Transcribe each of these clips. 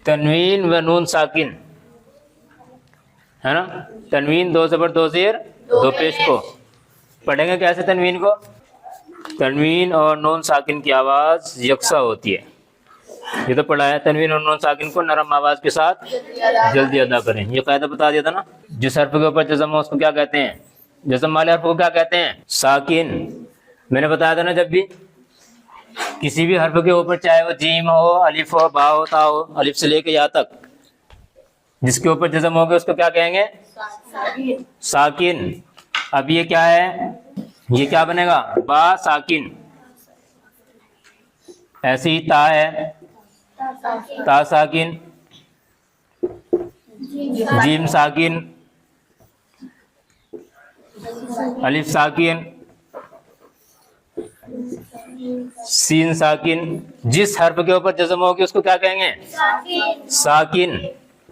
تنوین و نون ساکن ہے نا، تنوین دو زبر دو زیر دو پیش کو پڑھیں گے کیسے تنوین کو؟ تنوین اور نون ساکن کی آواز یکساں ہوتی ہے، یہ تو پڑھا ہے، تنوین اور نون ساکن کو نرم آواز کے ساتھ جلدی ادا کریں، یہ قاعدہ بتا دیا تھا نا۔ جس حرف کے اوپر جزم ہو اس کو کیا کہتے ہیں؟ جزم والے حرف کو کیا کہتے ہیں؟ ساکن۔ میں نے بتایا تھا نا، جب بھی کسی بھی حرف کے اوپر چاہے وہ جیم ہو، الف ہو، با ہو، تا ہو، الف سے لے کے یا تک جس کے اوپر جزم ہوگا اس کو کیا کہیں گے؟ ساکن۔ اب یہ کیا ہے؟ یہ کیا بنے گا؟ با ساکن۔ ایسے ہی تا ہے، تا ساکن، جیم ساکن، الف ساکن، سین ساکن۔ جس حرف کے اوپر جزم ہوگی اس کو کیا کہیں گے؟ ساکن۔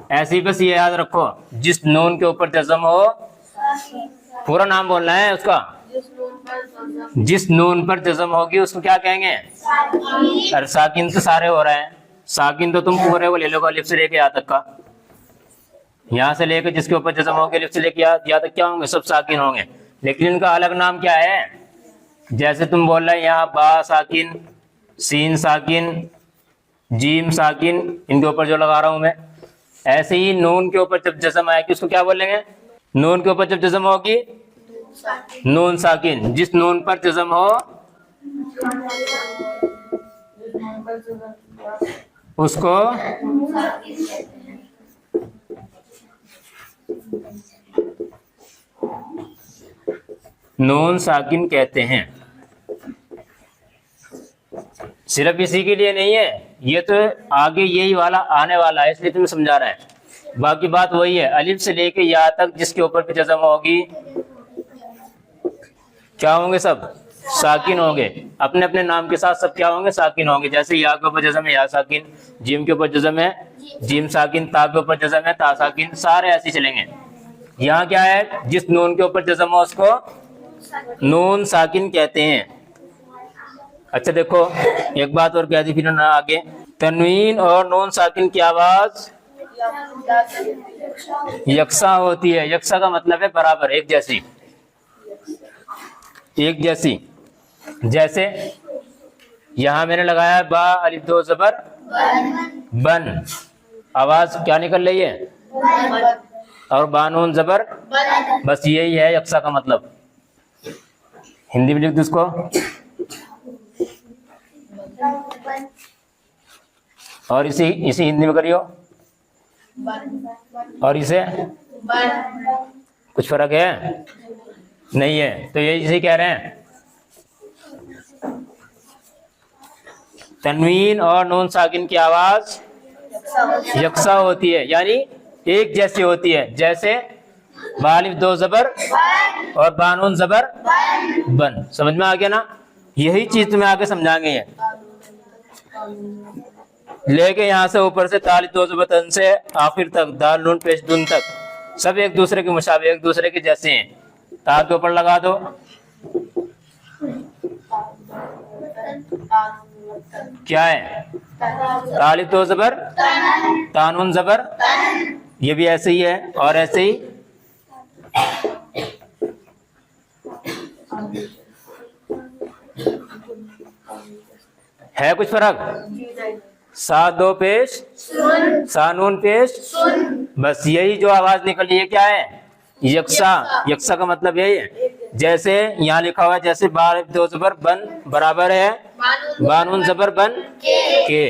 ایسے ہی بس یہ یاد رکھو، جس نون کے اوپر جزم ہو، پورا نام بولنا ہے اس کا، جس نون پر جزم ہوگی اس کو کیا کہیں گے؟ اور ساکن تو سارے ہو رہے ہیں، ساکن تو تم پورے وہ لے لو گا، الف سے لے کے یا تک کا، یہاں سے لے کے جس کے اوپر جزم ہوگی الف سے لے کے یا تک کیا ہوں گے؟ سب ساکن ہوں گے، لیکن ان کا الگ نام کیا ہے؟ جیسے تم بول رہے ہیں یہاں با ساکن، سین ساکن، جیم ساکن، ان کے اوپر جو لگا رہا ہوں میں، ایسے ہی نون کے اوپر جب جزم آئے گی اس کو کیا بولیں گے؟ نون کے اوپر جب جزم ہوگی نون ساکن، جس نون پر جزم ہو اس کو نون ساکن کہتے ہیں۔ صرف اسی کے لیے نہیں ہے، یہ تو آگے یہی والا آنے والا ہے، اس لیے تمہیں سمجھا رہا ہے، باقی بات وہی ہے، الف سے لے کے یا تک جس کے اوپر بھی جزم ہوگی کیا ہوں گے؟ سب ساکن ہوں گے، اپنے اپنے نام کے ساتھ سب کیا ہوں گے؟ ساکن ہوں گے۔ جیسے یا کے اوپر جزم ہے یا ساکن، جیم کے اوپر جزم ہے جیم ساکن، تا کے اوپر جزم ہے تا ساکن، سارے ایسے چلیں گے۔ یہاں کیا ہے؟ جس نون کے اوپر جزم ہو اس کو نون ساکن کہتے ہیں۔ اچھا دیکھو ایک بات اور کہہ دی پھر نہ آگے، تنوین اور نون ساکن کی آواز یکساں ہوتی ہے۔ یکساں کا مطلب ہے برابر، ایک جیسی، ایک جیسی۔ جیسے یہاں میں نے لگایا با الف دو زبر بن، آواز کیا نکل رہی ہے؟ اور بانون زبر، بس یہی ہے یکساں کا مطلب۔ ہندی میں لکھ دو اس کو، اور اسی ہندی میں کریو، اور اسے کچھ فرق ہے؟ نہیں ہے، تو یہ اسی کہہ رہے ہیں، تنوین اور نون ساکن کی آواز یکساں ہوتی ہے، یعنی ایک جیسی ہوتی ہے۔ جیسے با الف دو زبر اور بانون زبر بن، سمجھ میں آ گیا نا؟ یہی چیز تمہیں آگے سمجھائیں گے، لے کے یہاں سے اوپر سے تا الف دو زبر تن سے آخر تک دال نون پیش دون تک سب ایک دوسرے کے مشابہ، ایک دوسرے کے جیسے ہیں۔ تا کے اوپر لگا دو، کیا ہے؟ تا الف دو زبر تا نون زبر، یہ بھی ایسے ہی ہے، اور ایسے ہی ہے کچھ فرق؟ سا دو پیش سا نون پیش، بس یہی جو آواز نکلی ہے کیا ہے؟ یکساں۔ یکساں کا مطلب یہی ہے، جیسے یہاں لکھا ہوا ہے جیسے با الف دو زبر بن برابر ہے بانون زبر بن کے،